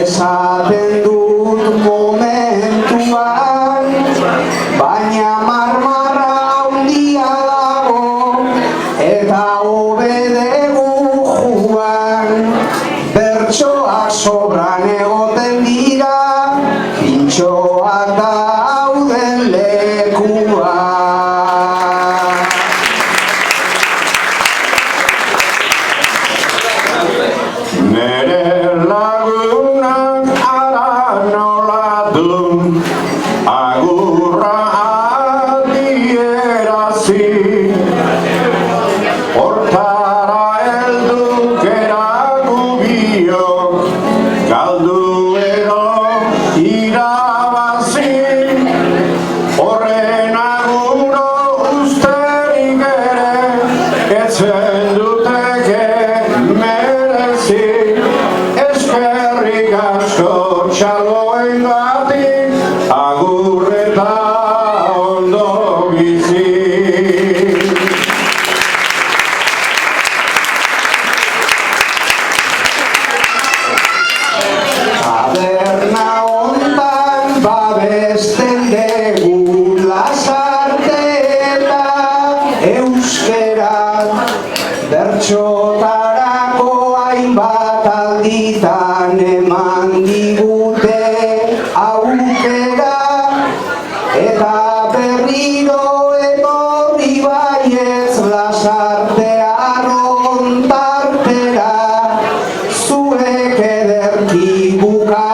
esaten dut momentuan, baina marmarra handia dago, eta hobedegu juan. Bertsoak sobran egoten dira, pintxoak dauden lekuan. Nere lagunak ara nola dun, agurra adierazi. Hortara heldu gera gubiok, galdu edo irabazi. Horren aguro usterik ere, etzen duteke merezi. Eskerrik asko txaloengatik, agur eta ondo bizi. Taberna hontan babesten dugu lasarte eta euskeran, bertsotarako hainbat alditan eman digute aukera, eta berriro etorri baiez lasartean ontartera, zuek ederki buka